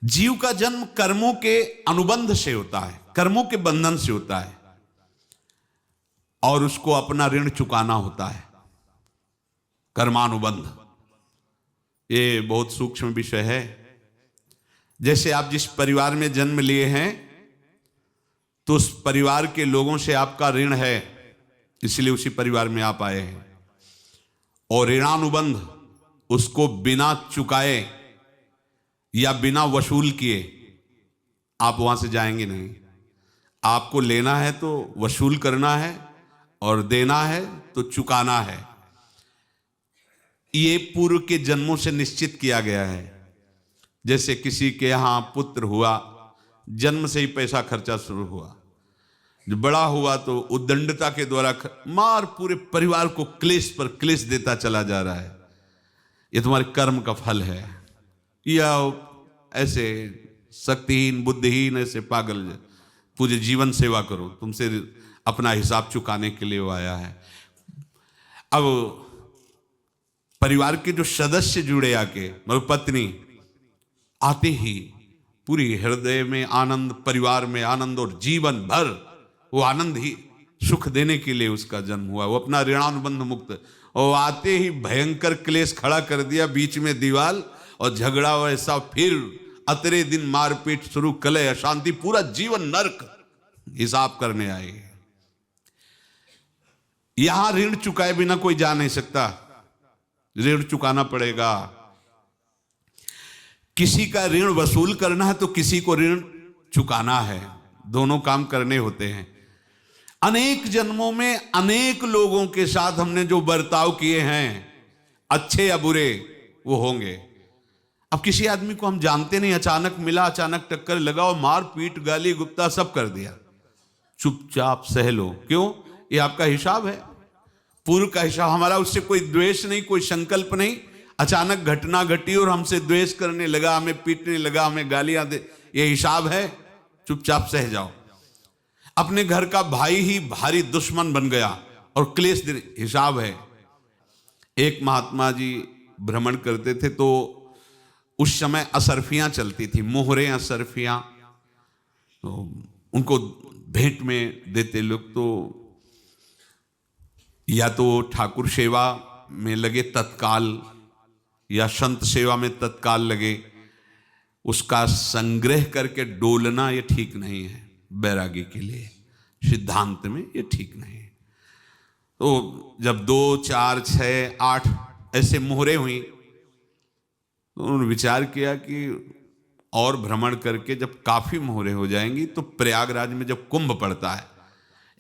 जीव का जन्म कर्मों के अनुबंध से होता है, कर्मों के बंधन से होता है, और उसको अपना ऋण चुकाना होता है। कर्मानुबंध ये बहुत सूक्ष्म विषय है। जैसे आप जिस परिवार में जन्म लिए हैं तो उस परिवार के लोगों से आपका ऋण है, इसलिए उसी परिवार में आप आए हैं। और ऋणानुबंध उसको बिना चुकाए या बिना वसूल किए आप वहां से जाएंगे नहीं। आपको लेना है तो वसूल करना है और देना है तो चुकाना है। ये पूर्व के जन्मों से निश्चित किया गया है। जैसे किसी के यहां पुत्र हुआ, जन्म से ही पैसा खर्चा शुरू हुआ, जो बड़ा हुआ तो उद्दंडता के द्वारा मार पूरे परिवार को क्लेश पर क्लेश देता चला जा रहा है। ये तुम्हारे कर्म का फल है। या ऐसे शक्तिहीन बुद्धिहीन ऐसे पागल पूरे जीवन सेवा करो, तुमसे अपना हिसाब चुकाने के लिए वो आया है। अब परिवार के जो सदस्य जुड़े आके, मतलब पत्नी आते ही पूरी हृदय में आनंद, परिवार में आनंद, और जीवन भर वो आनंद ही सुख देने के लिए उसका जन्म हुआ। वो अपना ऋणानुबंध मुक्त, और आते ही भयंकर क्लेश खड़ा कर दिया, बीच में दीवार और झगड़ा वैसा, फिर अतरे दिन मारपीट शुरू, कलह अशांति, पूरा जीवन नरक हिसाब करने आए। यहां ऋण चुकाए बिना कोई जा नहीं सकता, ऋण चुकाना पड़ेगा। किसी का ऋण वसूल करना है तो किसी को ऋण चुकाना है, दोनों काम करने होते हैं। अनेक जन्मों में अनेक लोगों के साथ हमने जो बर्ताव किए हैं, अच्छे या बुरे, वो होंगे। अब किसी आदमी को हम जानते नहीं, अचानक मिला, अचानक टक्कर लगा और मार पीट गाली गुप्ता सब कर दिया, चुपचाप सह लो। क्यों? ये आपका हिसाब है, पूर्व का हिसाब। हमारा उससे कोई द्वेष नहीं, कोई संकल्प नहीं। अचानक घटना घटी और हमसे द्वेष करने लगा, हमें पीटने लगा, हमें गालियां दे, ये हिसाब है, चुपचाप सह जाओ। अपने घर का भाई ही भारी दुश्मन बन गया और क्लेश दे, हिसाब है। एक महात्मा जी भ्रमण करते थे तो उस समय असरफियां चलती थी, मोहरे असरफियां, तो उनको भेंट में देते लोग। तो या तो ठाकुर सेवा में लगे तत्काल, या संत सेवा में तत्काल लगे, उसका संग्रह करके डोलना ये ठीक नहीं है। बैरागी के लिए सिद्धांत में ये ठीक नहीं है। तो जब 2, 4, 6, 8 ऐसे मोहरे हुई तो उन्होंने विचार किया कि और भ्रमण करके जब काफी मोहरे हो जाएंगी तो प्रयागराज में जब कुंभ पड़ता है,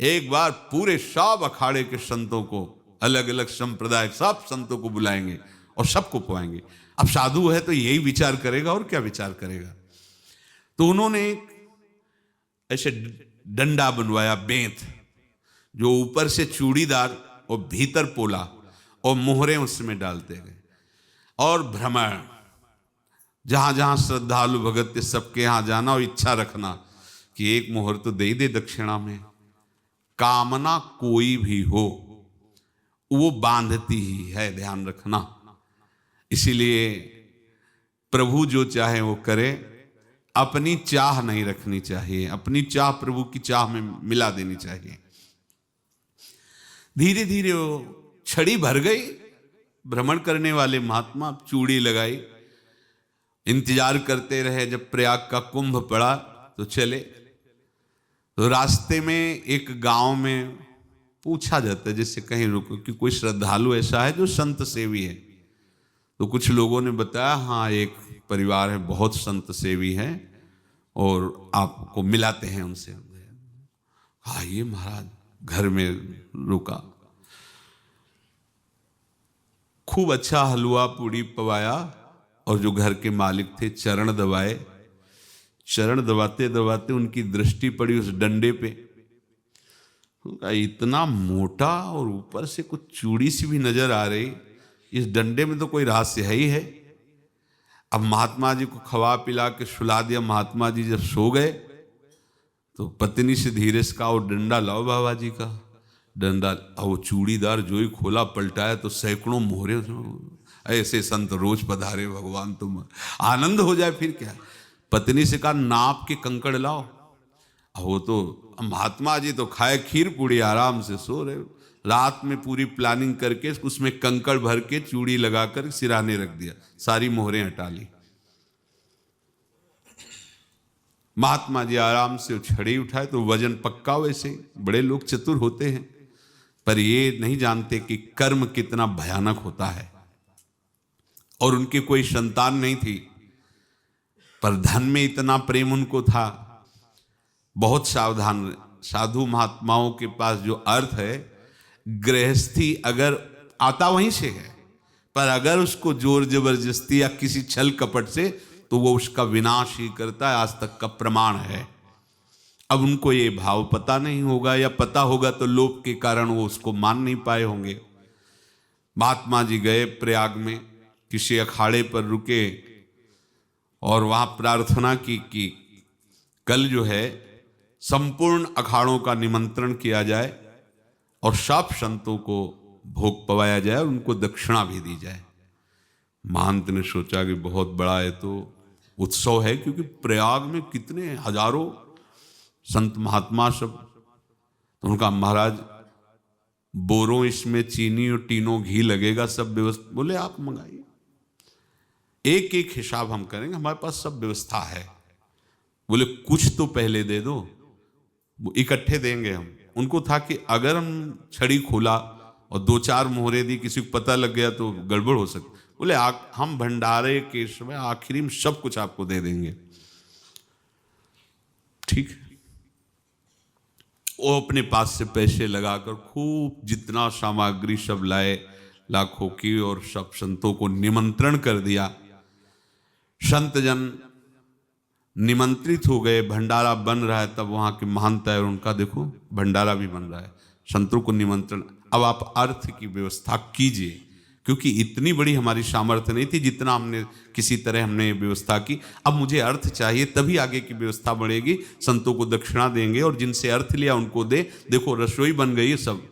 एक बार पूरे सब अखाड़े के संतों को, अलग अलग संप्रदाय सब संतों को बुलाएंगे और सबको पुआएंगे। अब साधु है तो यही विचार करेगा, और क्या विचार करेगा। तो उन्होंने ऐसे डंडा बनवाया, बेंत, जो ऊपर से चूड़ीदार और भीतर पोला, और मोहरे उसमें डालते गए। और भ्रमण, जहां जहां श्रद्धालु भगत थे सबके यहां जाना और इच्छा रखना कि एक मोहर तो दे दे दक्षिणा में। कामना कोई भी हो वो बांधती ही है, ध्यान रखना। इसीलिए प्रभु जो चाहे वो करे, अपनी चाह नहीं रखनी चाहिए, अपनी चाह प्रभु की चाह में मिला देनी चाहिए। धीरे धीरे वो छड़ी भर गई। भ्रमण करने वाले महात्मा चूड़ी लगाई, इंतजार करते रहे। जब प्रयाग का कुंभ पड़ा तो चले। तो रास्ते में एक गांव में पूछा जाता है, जैसे कहीं रुको कि कोई श्रद्धालु ऐसा है जो संत सेवी है। तो कुछ लोगों ने बताया, हाँ एक परिवार है बहुत संत सेवी है और आपको मिलाते हैं उनसे। हाँ ये महाराज घर में रुका, खूब अच्छा हलवा पूड़ी पवाया, और जो घर के मालिक थे चरण दबाए। चरण दबाते दबाते उनकी दृष्टि पड़ी उस डंडे पे। इतना मोटा और ऊपर से कुछ चूड़ी सी भी नजर आ रही, इस डंडे में तो कोई रहस्य है ही है। अब महात्मा जी को खवा पिला के सुला दिया। महात्मा जी जब सो गए तो पत्नी से धीरे से कहा, वो डंडा लाओ बाबा जी का। डंडा, वो चूड़ीदार जो ही खोला पलटाया तो सैकड़ों मोहरे। ऐसे संत रोज पधारे भगवान, तुम आनंद हो जाए फिर क्या। पत्नी से कहा नाप के कंकड़ लाओ। अब वो तो महात्मा जी तो खाए खीर पूड़ी, आराम से सो रहे। रात में पूरी प्लानिंग करके उसमें कंकड़ भर के चूड़ी लगाकर सिराने रख दिया, सारी मोहरें हटा ली। महात्मा जी आराम से छड़ी उठाए तो वजन पक्का। वैसे बड़े लोग चतुर होते हैं, पर ये नहीं जानते कि कर्म कितना भयानक होता है। और उनकी कोई संतान नहीं थी, पर धन में इतना प्रेम उनको था। बहुत सावधान। साधु महात्माओं के पास जो अर्थ है, गृहस्थी अगर आता वहीं से है, पर अगर उसको जोर जबरदस्ती या किसी छल कपट से, तो वो उसका विनाश ही करता है। आज तक का प्रमाण है। अब उनको ये भाव पता नहीं होगा, या पता होगा तो लोभ के कारण वो उसको मान नहीं पाए होंगे। महात्मा जी गए प्रयाग में, किसी अखाड़े पर रुके और वहां प्रार्थना की कि कल जो है संपूर्ण अखाड़ों का निमंत्रण किया जाए और सब संतों को भोग पवाया जाए और उनको दक्षिणा भी दी जाए। महंत ने सोचा कि बहुत बड़ा है तो उत्सव है, क्योंकि प्रयाग में कितने हजारों संत महात्मा सब। तो उनका महाराज बोरों इसमें चीनी और टीनों घी लगेगा, सब व्यवस्था। बोले आप मंगाइए, एक एक हिसाब हम करेंगे, हमारे पास सब व्यवस्था है। बोले कुछ तो पहले दे दो, वो इकट्ठे देंगे हम। उनको था कि अगर हम छड़ी खोला और दो चार मोहरे दी, किसी को पता लग गया तो गड़बड़ हो सकती। बोले हम भंडारे के समय आखिरी में सब कुछ आपको दे देंगे। ठीक है। वो अपने पास से पैसे लगाकर खूब जितना सामग्री सब लाए, लाखों की, और सब संतों को निमंत्रण कर दिया। संत जन निमंत्रित हो गए, भंडारा बन रहा है। तब वहां के महंत है, उनका देखो भंडारा भी बन रहा है, संतों को निमंत्रण। अब आप अर्थ की व्यवस्था कीजिए, क्योंकि इतनी बड़ी हमारी सामर्थ्य नहीं थी जितना हमने किसी तरह हमने व्यवस्था की। अब मुझे अर्थ चाहिए, तभी आगे की व्यवस्था बढ़ेगी। संतों को दक्षिणा देंगे और जिनसे अर्थ लिया उनको दे। देखो रसोई बन गई है सब।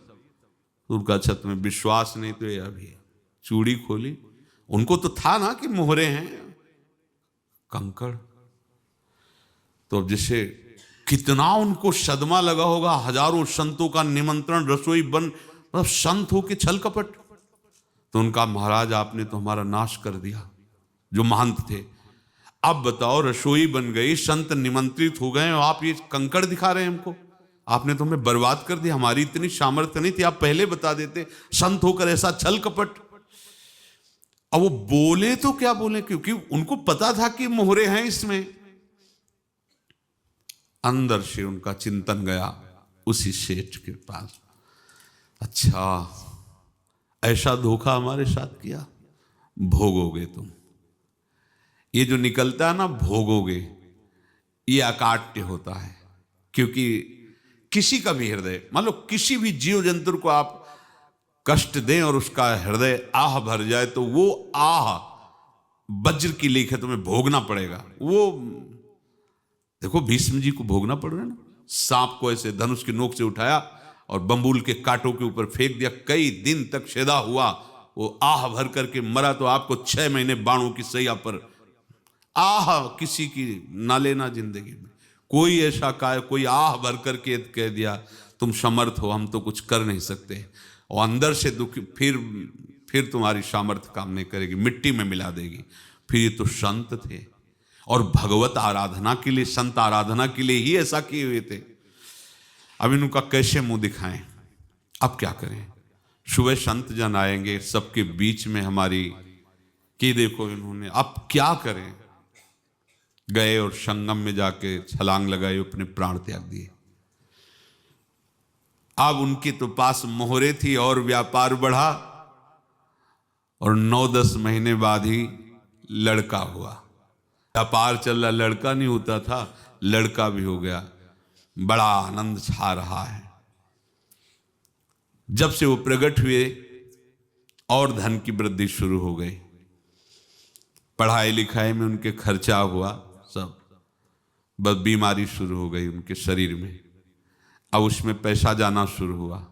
उनका छत में विश्वास नहीं तो ये अभी चूड़ी खोली। उनको तो था ना कि मोहरे हैं, कंकड़। तो अब जैसे कितना उनको सदमा लगा होगा, हजारों संतों का निमंत्रण, रसोई बन, मतलब संत हो के छल कपट। तो उनका महाराज आपने तो हमारा नाश कर दिया, जो महंत थे। अब बताओ रसोई बन गई, संत निमंत्रित हो गए और आप ये कंकड़ दिखा रहे हैं हमको। आपने तो हमें बर्बाद कर दिया, हमारी इतनी सामर्थ्य नहीं थी, आप पहले बता देते। संत होकर ऐसा छल कपट। अब वो बोले तो क्या बोले, क्योंकि उनको पता था कि मोहरे हैं इसमें। अंदर से उनका चिंतन गया उसी सेठ के पास, अच्छा ऐसा धोखा हमारे साथ किया, भोगोगे तुम। ये जो निकलता है ना भोगोगे, ये अकाट्य होता है। क्योंकि किसी का भी हृदय, मान लो किसी भी जीव जंतु को आप कष्ट दें और उसका हृदय आह भर जाए, तो वो आह वज्र की लेख है, तुम्हें भोगना पड़ेगा। वो देखो भीष्म जी को भोगना पड़ रहा है ना। सांप को ऐसे धनुष की नोक से उठाया और बंबूल के कांटों के ऊपर फेंक दिया, कई दिन तक शेदा हुआ, वो आह भर करके मरा। तो आपको 6 महीने बाणों की सैया पर आह किसी की ना लेना जिंदगी में। कोई ऐसा कोई आह भर करके कह दिया तुम समर्थ हो, हम तो कुछ कर नहीं सकते, और अंदर से दुखी, फिर तुम्हारी सामर्थ्य काम नहीं करेगी, मिट्टी में मिला देगी। फिर ये तो संत थे और भगवत आराधना के लिए, संत आराधना के लिए ही ऐसा किए हुए थे। अब इनका कैसे मुंह दिखाएं, अब क्या करें। सुबह संत जन आएंगे, सबके बीच में हमारी कि देखो इन्होंने, अब क्या करें। गए और संगम में जाके छलांग लगाई, अपने प्राण त्याग दिए। अब उनके तो पास मोहरे थी और व्यापार बढ़ा, और 9-10 महीने बाद ही लड़का हुआ। व्यापार चल रहा, लड़का नहीं होता था, लड़का भी हो गया। बड़ा आनंद छा रहा है। जब से वो प्रकट हुए और धन की वृद्धि शुरू हो गई, पढ़ाई लिखाई में उनके खर्चा हुआ सब, बस बीमारी शुरू हो गई उनके शरीर में। अब उसमें पैसा जाना शुरू हुआ।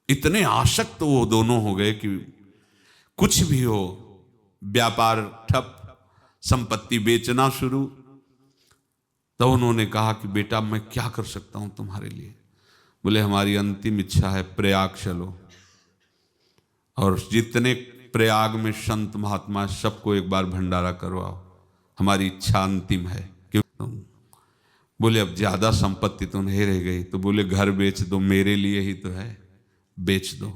इतने आसक्त वो दोनों हो गए कि कुछ भी हो, व्यापार ठप, संपत्ति बेचना शुरू, तो उन्होंने कहा कि बेटा मैं क्या कर सकता हूं तुम्हारे लिए। बोले हमारी अंतिम इच्छा है प्रयाग चलो और जितने प्रयाग में संत महात्मा सबको एक बार भंडारा करवाओ, हमारी इच्छा अंतिम है। क्यों? बोले अब ज्यादा संपत्ति तो नहीं रह गई। तो बोले घर बेच दो, मेरे लिए ही तो है, बेच दो।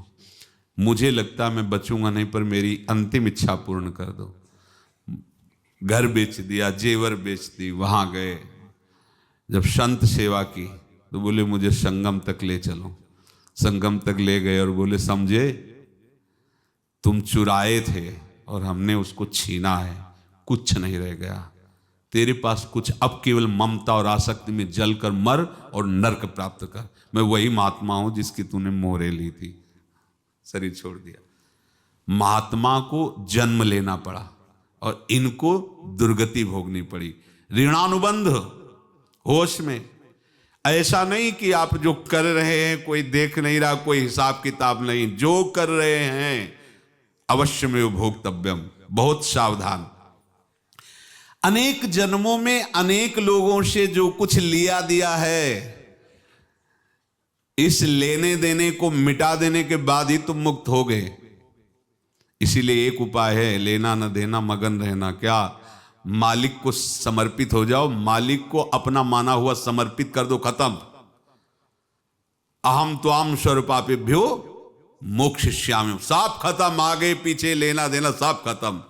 मुझे लगता मैं बचूंगा नहीं, पर मेरी अंतिम इच्छा पूर्ण कर दो। घर बेच दिया, जेवर बेच दी। वहां गए, जब संत सेवा की तो बोले मुझे संगम तक ले चलो। संगम तक ले गए और बोले समझे तुम चुराए थे और हमने उसको छीना है, कुछ नहीं रह गया तेरे पास कुछ, अब केवल ममता और आसक्ति में जलकर मर और नरक प्राप्त कर। मैं वही महात्मा हूं जिसकी तूने मोहरे ली थी, शरीर छोड़ दिया। महात्मा को जन्म लेना पड़ा और इनको दुर्गति भोगनी पड़ी। ऋणानुबंध होश में, ऐसा नहीं कि आप जो कर रहे हैं कोई देख नहीं रहा, कोई हिसाब किताब नहीं, जो कर रहे हैं अवश्य में भोक्तव्यम, बहुत सावधान। अनेक जन्मों में अनेक लोगों से जो कुछ लिया दिया है, इस लेने देने को मिटा देने के बाद ही तुम मुक्त हो गए। इसीलिए एक उपाय है, लेना न देना मगन रहना। क्या? मालिक को समर्पित हो जाओ, मालिक को अपना माना हुआ समर्पित कर दो, खत्म। अहम त्वाम स्वरूपापेभ्यो मोक्षयिष्यामि, सब खत्म। आगे पीछे लेना देना सब खत्म।